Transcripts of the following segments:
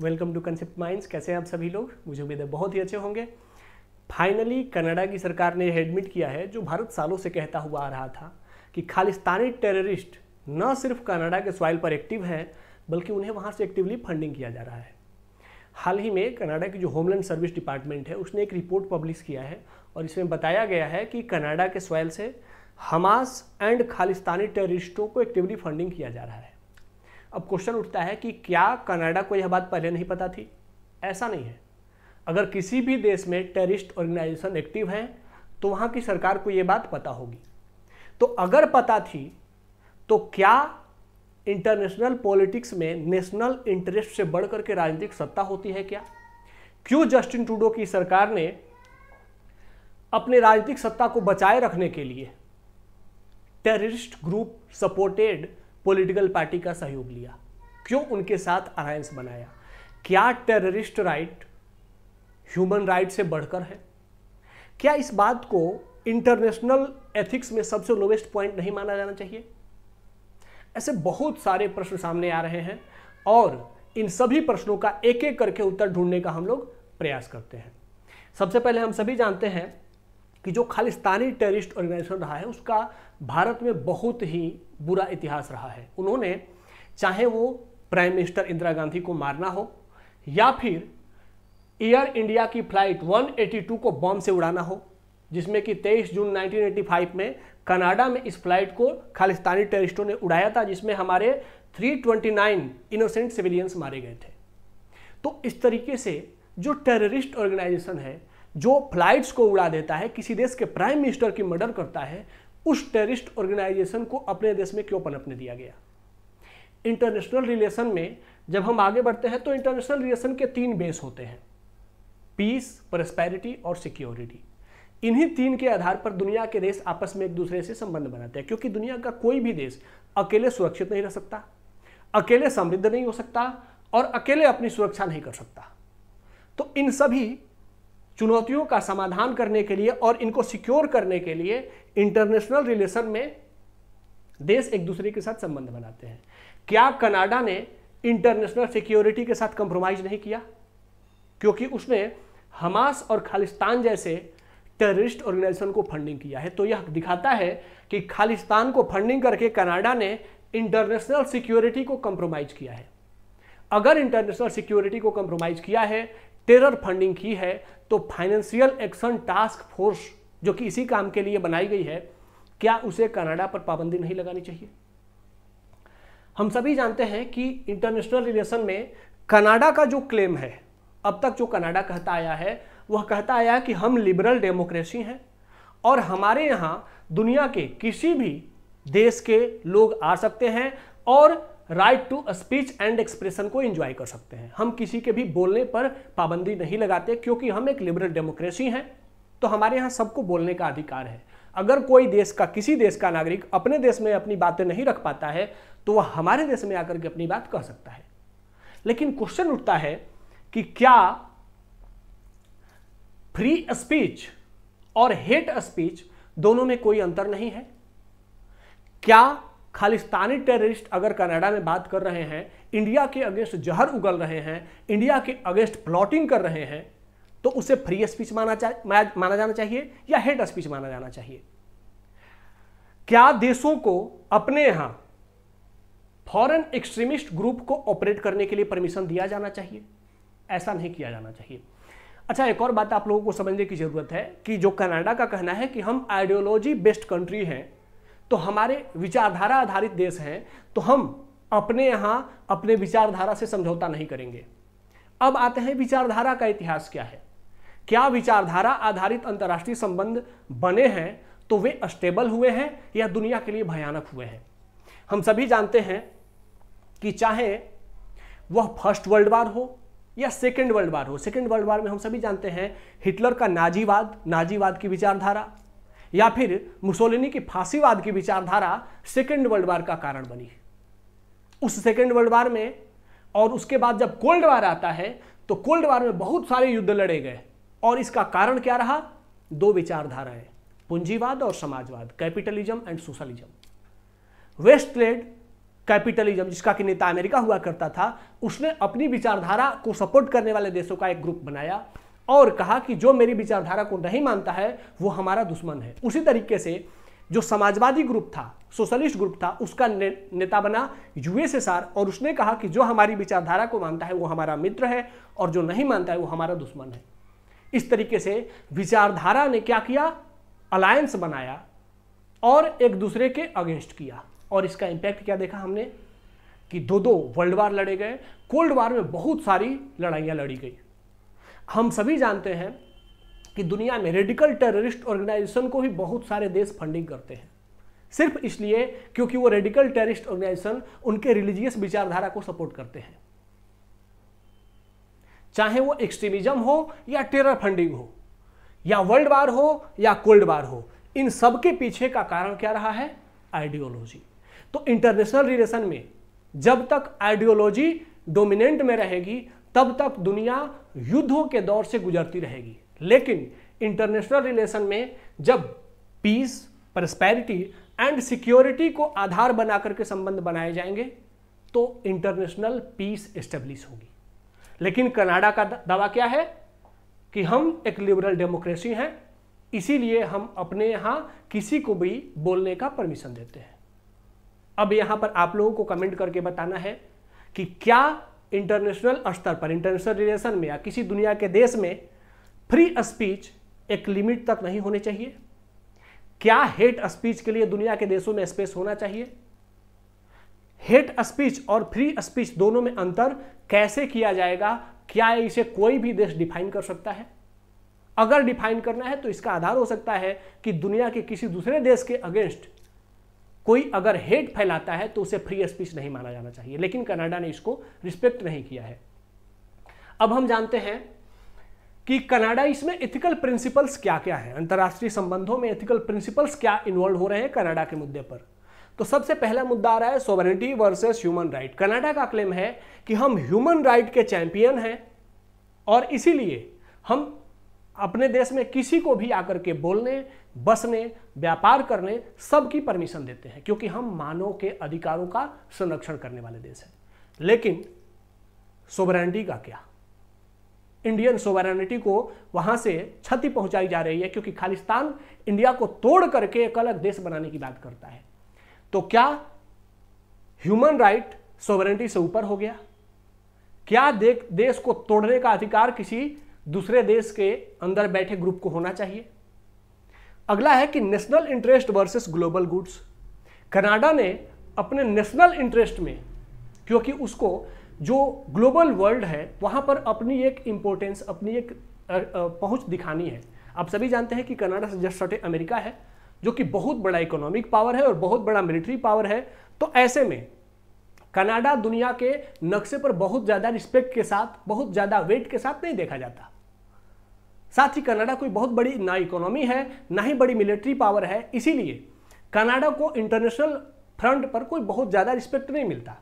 Welcome to concept minds. कैसे हैं आप सभी लोग? मुझे उम्मीद है बहुत ही अच्छे होंगे। फाइनली कनाडा की सरकार ने एडमिट किया है, जो भारत सालों से कहता हुआ आ रहा था कि खालिस्तानी टेररिस्ट न सिर्फ कनाडा के सॉइल पर एक्टिव हैं, बल्कि उन्हें वहां से एक्टिवली फंडिंग किया जा रहा है। हाल ही में कनाडा की जो होमलैंड सर्विस डिपार्टमेंट है, उसने एक रिपोर्ट पब्लिश किया है और इसमें बताया गया है कि कनाडा के सॉइल से हमास एंड खालिस्तानी टेररिस्टों को एक्टिवली फंडिंग किया जा रहा है। अब क्वेश्चन उठता है कि क्या कनाडा को यह बात पहले नहीं पता थी? ऐसा नहीं है। अगर किसी भी देश में टेररिस्ट ऑर्गेनाइजेशन एक्टिव हैं तो वहां की सरकार को यह बात पता होगी। तो अगर पता थी तो क्या इंटरनेशनल पॉलिटिक्स में नेशनल इंटरेस्ट से बढ़कर के राजनीतिक सत्ता होती है क्या? क्यों जस्टिन ट्रूडो की सरकार ने अपने राजनीतिक सत्ता को बचाए रखने के लिए terrorist group supported political party का सहयोग लिया? क्यों उनके साथ अलायंस बनाया? क्या टेररिस्ट राइट ह्यूमन राइट से बढ़कर है? क्या इस बात को इंटरनेशनल एथिक्स में सबसे लोवेस्ट पॉइंट नहीं माना जाना चाहिए? ऐसे बहुत सारे प्रश्न सामने आ रहे हैं और इन सभी प्रश्नों का एक एक करके उत्तर ढूंढने का हम लोग प्रयास करते हैं। सबसे पहले हम सभी जानते हैं कि जो खालिस्तानी टेररिस्ट ऑर्गेनाइजेशन रहा है, उसका भारत में बहुत ही बुरा इतिहास रहा है। उन्होंने, चाहे वो प्राइम मिनिस्टर इंदिरा गांधी को मारना हो या फिर एयर इंडिया की फ्लाइट 182 को बॉम्ब से उड़ाना हो, जिसमें कि 23 जून 1985 में कनाडा में इस फ्लाइट को खालिस्तानी टेररिस्टों ने उड़ाया था, जिसमें हमारे 329 इनोसेंट सिविलियंस मारे गए थे। तो इस तरीके से जो टेररिस्ट ऑर्गेनाइजेशन है, जो फ्लाइट्स को उड़ा देता है, किसी देश के प्राइम मिनिस्टर की मर्डर करता है, उस टेररिस्ट ऑर्गेनाइजेशन को अपने देश में क्यों पनपने दिया गया? इंटरनेशनल रिलेशन में जब हम आगे बढ़ते हैं तो इंटरनेशनल रिलेशन के 3 बेस होते हैं: पीस, प्रॉस्पेरिटी और सिक्योरिटी। इन्हीं 3 के आधार पर दुनिया के देश आपस में एक दूसरे से संबंध बनाते हैं, क्योंकि दुनिया का कोई भी देश अकेले सुरक्षित नहीं रह सकता, अकेले समृद्ध नहीं हो सकता और अकेले अपनी सुरक्षा नहीं कर सकता। तो इन सभी चुनौतियों का समाधान करने के लिए और इनको सिक्योर करने के लिए इंटरनेशनल रिलेशन में देश एक दूसरे के साथ संबंध बनाते हैं। क्या कनाडा ने इंटरनेशनल सिक्योरिटी के साथ कंप्रोमाइज नहीं किया? क्योंकि उसने हमास और खालिस्तान जैसे टेररिस्ट ऑर्गेनाइजेशन को फंडिंग किया है। तो यह दिखाता है कि खालिस्तान को फंडिंग करके कनाडा ने इंटरनेशनल सिक्योरिटी को कंप्रोमाइज किया है। अगर इंटरनेशनल सिक्योरिटी को कंप्रोमाइज किया है, टेरर फंडिंग की है, तो फाइनेंशियल एक्शन टास्क फोर्स जो कि इसी काम के लिए बनाई गई है, क्या उसे कनाडा पर पाबंदी नहीं लगानी चाहिए? हम सभी जानते हैं कि इंटरनेशनल रिलेशन में कनाडा का जो क्लेम है, अब तक जो कनाडा कहता आया है, वह कहता आया कि हम लिबरल डेमोक्रेसी हैं और हमारे यहाँ दुनिया के किसी भी देश के लोग आ सकते हैं और right to speech and expression को एंजॉय कर सकते हैं। हम किसी के भी बोलने पर पाबंदी नहीं लगाते, क्योंकि हम एक लिबरल डेमोक्रेसी हैं। तो हमारे यहाँ सबको बोलने का अधिकार है। अगर कोई देश का, किसी देश का नागरिक अपने देश में अपनी बातें नहीं रख पाता है, तो वह हमारे देश में आकर के अपनी बात कह सकता है। लेकिन क्वेश्चन उठता है कि क्या फ्री स्पीच और हेट स्पीच दोनों में कोई अंतर नहीं है? क्या खालिस्तानी टेररिस्ट अगर कनाडा में बात कर रहे हैं, इंडिया के अगेंस्ट जहर उगल रहे हैं, इंडिया के अगेंस्ट प्लॉटिंग कर रहे हैं, तो उसे फ्री स्पीच माना जाना चाहिए या हेट स्पीच माना जाना चाहिए? क्या देशों को अपने यहां फॉरेन एक्सट्रीमिस्ट ग्रुप को ऑपरेट करने के लिए परमिशन दिया जाना चाहिए? ऐसा नहीं किया जाना चाहिए। अच्छा, एक और बात आप लोगों को समझने की जरूरत है कि जो कनाडा का कहना है कि हम आइडियोलॉजी बेस्ड कंट्री हैं, तो हमारे विचारधारा आधारित देश हैं, तो हम अपने यहां अपने विचारधारा से समझौता नहीं करेंगे। अब आते हैं विचारधारा का इतिहास क्या है। क्या विचारधारा आधारित अंतर्राष्ट्रीय संबंध बने हैं तो वे स्टेबल हुए हैं या दुनिया के लिए भयानक हुए हैं? हम सभी जानते हैं कि चाहे वह फर्स्ट वर्ल्ड वार हो या सेकेंड वर्ल्ड वार हो, सेकेंड वर्ल्ड वार में हम सभी जानते हैं हिटलर का नाजीवाद की विचारधारा या फिर मुसोलिनी की फांसीवाद की विचारधारा सेकेंड वर्ल्ड वार का कारण बनी। उस सेकेंड वर्ल्ड वार में और उसके बाद जब कोल्ड वार आता है, तो कोल्ड वार में बहुत सारे युद्ध लड़े गए और इसका कारण क्या रहा? 2 विचारधाराएं, पूंजीवाद और समाजवाद, capitalism and socialism. West led capitalism, जिसका कि नेता अमेरिका हुआ करता था, उसने अपनी विचारधारा को सपोर्ट करने वाले देशों का एक ग्रुप बनाया और कहा कि जो मेरी विचारधारा को नहीं मानता है वो हमारा दुश्मन है। उसी तरीके से जो समाजवादी ग्रुप था, सोशलिस्ट ग्रुप था, उसका नेता बना यूएसएसआर और उसने कहा कि जो हमारी विचारधारा को मानता है वो हमारा मित्र है और जो नहीं मानता है वो हमारा दुश्मन है। इस तरीके से विचारधारा ने क्या किया, अलायंस बनाया और एक दूसरे के अगेंस्ट किया। और इसका इंपैक्ट क्या देखा हमने कि दो वर्ल्ड वार लड़े गए। कोल्ड वार में बहुत सारी लड़ाइयाँ लड़ी गई। हम सभी जानते हैं कि दुनिया में रेडिकल टेररिस्ट ऑर्गेनाइजेशन को भी बहुत सारे देश फंडिंग करते हैं, सिर्फ इसलिए क्योंकि वो रेडिकल टेररिस्ट ऑर्गेनाइजेशन उनके रिलीजियस विचारधारा को सपोर्ट करते हैं। चाहे वो एक्सट्रीमिज्म हो या टेरर फंडिंग हो या वर्ल्ड वार हो या कोल्ड वार हो, इन सब के पीछे का कारण क्या रहा है, आइडियोलॉजी। तो इंटरनेशनल रिलेशन में जब तक आइडियोलॉजी डोमिनेंट में रहेगी तब तक दुनिया युद्धों के दौर से गुजरती रहेगी। लेकिन इंटरनेशनल रिलेशन में जब पीस, प्रॉस्पेरिटी एंड सिक्योरिटी को आधार बनाकर के संबंध बनाए जाएंगे तो इंटरनेशनल पीस एस्टेब्लिश होगी। लेकिन कनाडा का दावा क्या है कि हम एक लिबरल डेमोक्रेसी हैं, इसीलिए हम अपने यहाँ किसी को भी बोलने का परमिशन देते हैं। अब यहाँ पर आप लोगों को कमेंट करके बताना है कि क्या इंटरनेशनल स्तर पर, इंटरनेशनल रिलेशन में या किसी दुनिया के देश में फ्री स्पीच एक लिमिट तक नहीं होनी चाहिए? क्या हेट स्पीच के लिए दुनिया के देशों में स्पेस होना चाहिए? हेट स्पीच और फ्री स्पीच दोनों में अंतर कैसे किया जाएगा? क्या इसे कोई भी देश डिफाइन कर सकता है? अगर डिफाइन करना है तो इसका आधार हो सकता है कि दुनिया के किसी दूसरे देश के अगेंस्ट कोई अगर हेट फैलाता है तो उसे फ्री स्पीच नहीं माना जाना चाहिए। लेकिन कनाडा ने इसको रिस्पेक्ट नहीं किया है। अब हम जानते हैं कि कनाडा इसमें एथिकल प्रिंसिपल्स क्या क्या है, अंतर्राष्ट्रीय संबंधों में एथिकल प्रिंसिपल्स क्या इन्वॉल्व हो रहे हैं कनाडा के मुद्दे पर। तो सबसे पहला मुद्दा आ रहा है sovereignty versus human right. Canada का क्लेम है कि हम ह्यूमन राइट के चैंपियन हैं और इसीलिए हम अपने देश में किसी को भी आकर के बोलने, बसने, व्यापार करने सबकी परमिशन देते हैं, क्योंकि हम मानव के अधिकारों का संरक्षण करने वाले देश हैं। लेकिन सोवरेनिटी का क्या? इंडियन सोवरेनिटी को वहां से क्षति पहुंचाई जा रही है, क्योंकि खालिस्तान इंडिया को तोड़ करके एक अलग देश बनाने की बात करता है। तो क्या ह्यूमन राइट सोवरेनिटी से ऊपर हो गया? क्या देश को तोड़ने का अधिकार किसी दूसरे देश के अंदर बैठे ग्रुप को होना चाहिए? अगला है कि national interest versus global goods. Canada ने अपने नेशनल इंटरेस्ट में, क्योंकि उसको जो ग्लोबल वर्ल्ड है वहां पर अपनी एक इंपॉर्टेंस, अपनी एक पहुंच दिखानी है। आप सभी जानते हैं कि कनाडा से जस्ट सटे अमेरिका है, जो कि बहुत बड़ा इकोनॉमिक पावर है और बहुत बड़ा मिलिट्री पावर है। तो ऐसे में कनाडा दुनिया के नक्शे पर बहुत ज़्यादा रिस्पेक्ट के साथ, बहुत ज़्यादा वेट के साथ नहीं देखा जाता। साथ ही कनाडा कोई बहुत बड़ी ना इकोनॉमी है, ना ही बड़ी मिलिट्री पावर है, इसीलिए कनाडा को इंटरनेशनल फ्रंट पर कोई बहुत ज़्यादा रिस्पेक्ट नहीं मिलता।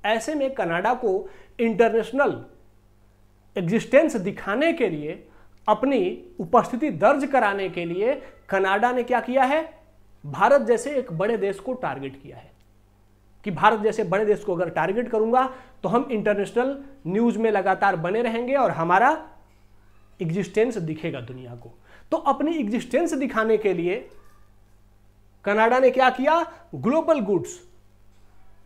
ऐसे में कनाडा को इंटरनेशनल एग्जिस्टेंस दिखाने के लिए, अपनी उपस्थिति दर्ज कराने के लिए कनाडा ने क्या किया है, भारत जैसे एक बड़े देश को टारगेट किया है कि भारत जैसे बड़े देश को अगर टारगेट करूंगा तो हम इंटरनेशनल न्यूज में लगातार बने रहेंगे और हमारा एग्जिस्टेंस दिखेगा दुनिया को। तो अपनी एग्जिस्टेंस दिखाने के लिए कनाडा ने क्या किया, ग्लोबल गुड्स,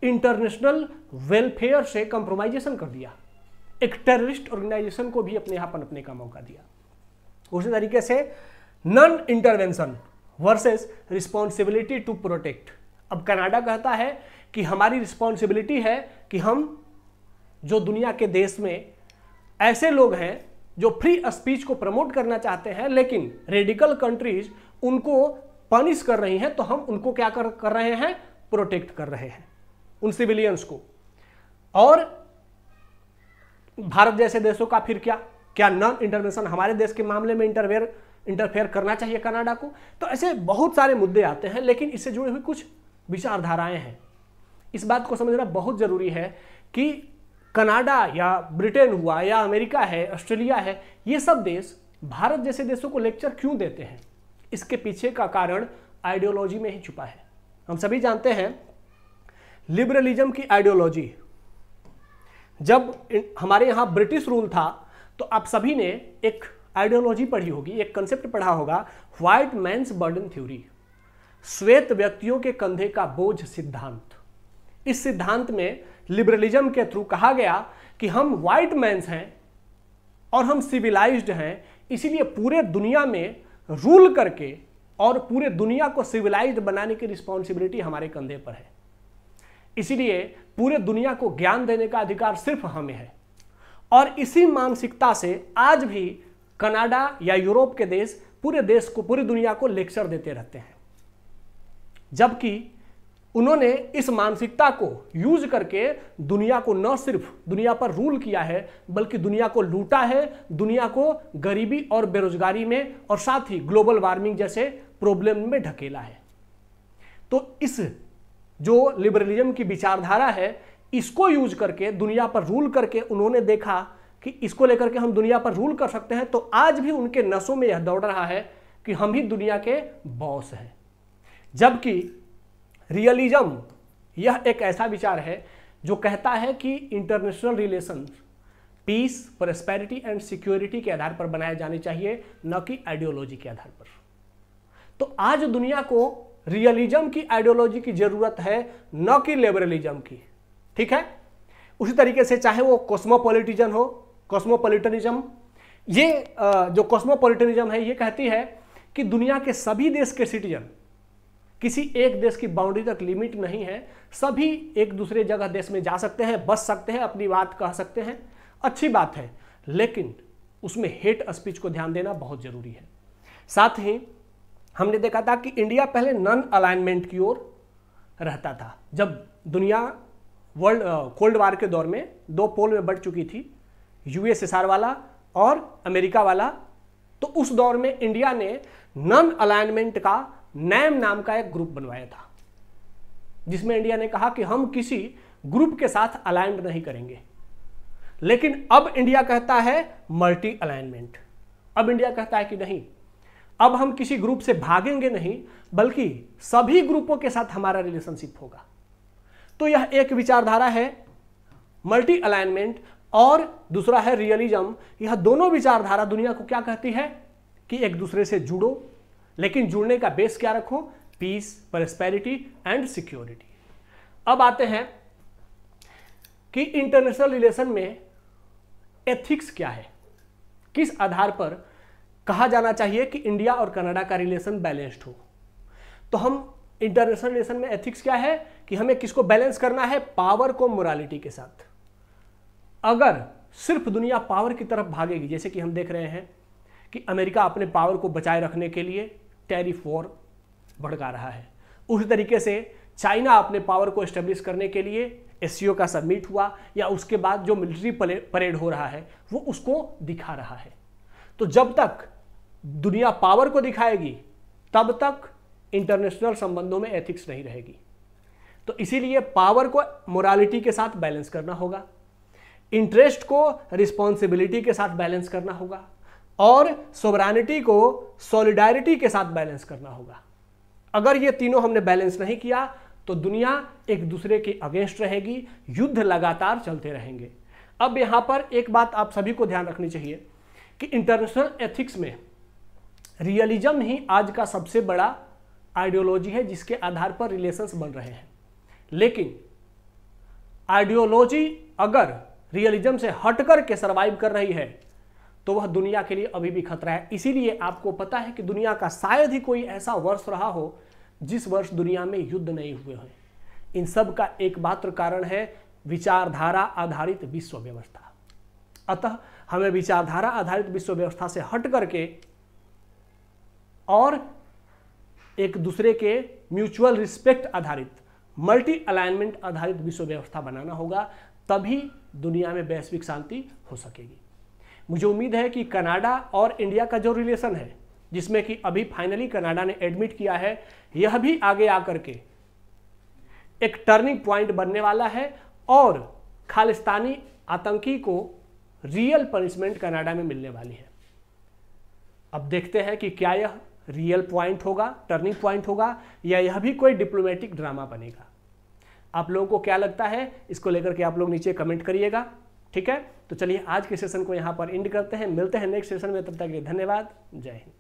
इंटरनेशनल वेलफेयर से कंप्रोमाइजेशन कर दिया, एक टेररिस्ट ऑर्गेनाइजेशन को भी अपने यहां पनपने का मौका दिया। उसी तरीके से non intervention versus responsibility to protect. अब कनाडा कहता है कि हमारी रिस्पॉन्सिबिलिटी है कि हम जो दुनिया के देश में ऐसे लोग हैं जो फ्री स्पीच को प्रमोट करना चाहते हैं, लेकिन रेडिकल कंट्रीज उनको पनिश कर रही हैं, तो हम उनको क्या कर रहे हैं, प्रोटेक्ट कर रहे हैं उन सिविलियंस को। और भारत जैसे देशों का फिर क्या नॉन इंटरवेंशन, हमारे देश के मामले में इंटरफेयर करना चाहिए कनाडा को? तो ऐसे बहुत सारे मुद्दे आते हैं, लेकिन इससे जुड़ी हुई कुछ विचारधाराएं हैं। इस बात को समझना बहुत जरूरी है कि कनाडा या ब्रिटेन हुआ या अमेरिका है, ऑस्ट्रेलिया है, ये सब देश भारत जैसे देशों को लेक्चर क्यों देते हैं? इसके पीछे का कारण आइडियोलॉजी में ही छुपा है। हम सभी जानते हैं लिबरलिज्म की आइडियोलॉजी, जब हमारे यहाँ ब्रिटिश रूल था तो आप सभी ने एक आइडियोलॉजी पढ़ी होगी, एक कंसेप्ट पढ़ा होगा, व्हाइट मैन्स बर्डन थ्योरी, श्वेत व्यक्तियों के कंधे का बोझ सिद्धांत। इस सिद्धांत में लिबरलिज्म के थ्रू कहा गया कि हम व्हाइट मैन्स हैं और हम सिविलाइज्ड हैं, इसीलिए पूरे दुनिया में रूल करके और पूरे दुनिया को सिविलाइज्ड बनाने की रिस्पॉन्सिबिलिटी हमारे कंधे पर है। इसीलिए पूरे दुनिया को ज्ञान देने का अधिकार सिर्फ हमें है। और इसी मानसिकता से आज भी कनाडा या यूरोप के देश पूरी दुनिया को लेक्चर देते रहते हैं, जबकि उन्होंने इस मानसिकता को यूज करके दुनिया को न सिर्फ दुनिया पर रूल किया है बल्कि दुनिया को लूटा है, दुनिया को गरीबी और बेरोजगारी में और साथ ही ग्लोबल वार्मिंग जैसे प्रॉब्लम में ढकेला है। तो इस जो लिबरलिज्म की विचारधारा है, इसको यूज करके दुनिया पर रूल करके उन्होंने देखा कि इसको लेकर के हम दुनिया पर रूल कर सकते हैं। तो आज भी उनके नसों में यह दौड़ रहा है कि हम ही दुनिया के बॉस हैं। जबकि रियलिज्म यह एक ऐसा विचार है जो कहता है कि international relations peace, prosperity and security के आधार पर बनाए जाने चाहिए, न कि आइडियोलॉजी के आधार पर। तो आज दुनिया को रियलिज्म की आइडियोलॉजी की जरूरत है, न कि लिबरलिज्म की। ठीक है, उसी तरीके से चाहे वो कॉस्मोपॉलिटिज्म हो, कॉस्मोपॉलिटनिज्म, ये जो कॉस्मोपॉलिटनिज्म है ये कहती है कि दुनिया के सभी देश के सिटीजन, किसी एक देश की बाउंड्री तक लिमिट नहीं है, सभी एक दूसरे जगह देश में जा सकते हैं, बस सकते हैं, अपनी बात कह सकते हैं, अच्छी बात है, लेकिन उसमें हेट स्पीच को ध्यान देना बहुत जरूरी है। साथ ही हमने देखा था कि इंडिया पहले नॉन अलाइनमेंट की ओर रहता था। जब दुनिया वर्ल्ड कोल्ड वार के दौर में दो पोल में बढ़ चुकी थी, यूएसएसआर वाला और अमेरिका वाला, तो उस दौर में इंडिया ने नॉन अलाइनमेंट का नैम नाम का एक ग्रुप बनवाया था, जिसमें इंडिया ने कहा कि हम किसी ग्रुप के साथ अलाइंड नहीं करेंगे। लेकिन अब इंडिया कहता है मल्टी अलाइनमेंट। अब इंडिया कहता है कि नहीं, अब हम किसी ग्रुप से भागेंगे नहीं, बल्कि सभी ग्रुपों के साथ हमारा रिलेशनशिप होगा। तो यह एक विचारधारा है मल्टी अलाइनमेंट, और दूसरा है रियलिज्म। यह दोनों विचारधारा दुनिया को क्या कहती है कि एक दूसरे से जुड़ो, लेकिन जुड़ने का बेस क्या रखो, पीस, प्रॉस्पेरिटी एंड सिक्योरिटी। अब आते हैं कि इंटरनेशनल रिलेशन में एथिक्स क्या है, किस आधार पर कहा जाना चाहिए कि इंडिया और कनाडा का रिलेशन बैलेंस्ड हो। तो हम इंटरनेशनल रिलेशन में एथिक्स क्या है कि हमें किसको बैलेंस करना है, पावर को मोरालिटी के साथ। अगर सिर्फ दुनिया पावर की तरफ भागेगी, जैसे कि हम देख रहे हैं कि अमेरिका अपने पावर को बचाए रखने के लिए टैरिफ वॉर भड़का रहा है, उसी तरीके से चाइना अपने पावर को एस्टेब्लिश करने के लिए एससीओ का सबमिट हुआ या उसके बाद जो मिलिट्री परेड हो रहा है वो उसको दिखा रहा है। तो जब तक दुनिया पावर को दिखाएगी तब तक इंटरनेशनल संबंधों में एथिक्स नहीं रहेगी। तो इसीलिए पावर को मोरालिटी के साथ बैलेंस करना होगा, इंटरेस्ट को रिस्पॉन्सिबिलिटी के साथ बैलेंस करना होगा, और सोवरेनिटी को सॉलिडारिटी के साथ बैलेंस करना होगा। अगर ये तीनों हमने बैलेंस नहीं किया तो दुनिया एक दूसरे के अगेंस्ट रहेगी, युद्ध लगातार चलते रहेंगे। अब यहां पर एक बात आप सभी को ध्यान रखनी चाहिए कि इंटरनेशनल एथिक्स में रियलिज्म ही आज का सबसे बड़ा आइडियोलॉजी है जिसके आधार पर रिलेशंस बन रहे हैं। लेकिन आइडियोलॉजी अगर रियलिज्म से हटकर के सर्वाइव कर रही है तो वह दुनिया के लिए अभी भी खतरा है। इसीलिए आपको पता है कि दुनिया का शायद ही कोई ऐसा वर्ष रहा हो जिस वर्ष दुनिया में युद्ध नहीं हुए हैं। इन सब का एकमात्र कारण है विचारधारा आधारित विश्व व्यवस्था। अतः हमें विचारधारा आधारित विश्व व्यवस्था से हट करके और एक दूसरे के म्यूचुअल रिस्पेक्ट आधारित, मल्टी अलाइनमेंट आधारित विश्व व्यवस्था बनाना होगा, तभी दुनिया में वैश्विक शांति हो सकेगी। मुझे उम्मीद है कि कनाडा और इंडिया का जो रिलेशन है, जिसमें कि अभी फाइनली कनाडा ने एडमिट किया है, यह भी आगे आकर के एक टर्निंग पॉइंट बनने वाला है और खालिस्तानी आतंकी को रियल पनिशमेंट कनाडा में मिलने वाली है। अब देखते हैं कि क्या यह रियल पॉइंट होगा, टर्निंग पॉइंट होगा, या यह भी कोई डिप्लोमेटिक ड्रामा बनेगा। आप लोगों को क्या लगता है इसको लेकर के आप लोग नीचे कमेंट करिएगा। ठीक है, तो चलिए आज के सेशन को यहाँ पर एंड करते हैं, मिलते हैं नेक्स्ट सेशन में, तब तक के लिए धन्यवाद, जय हिंद।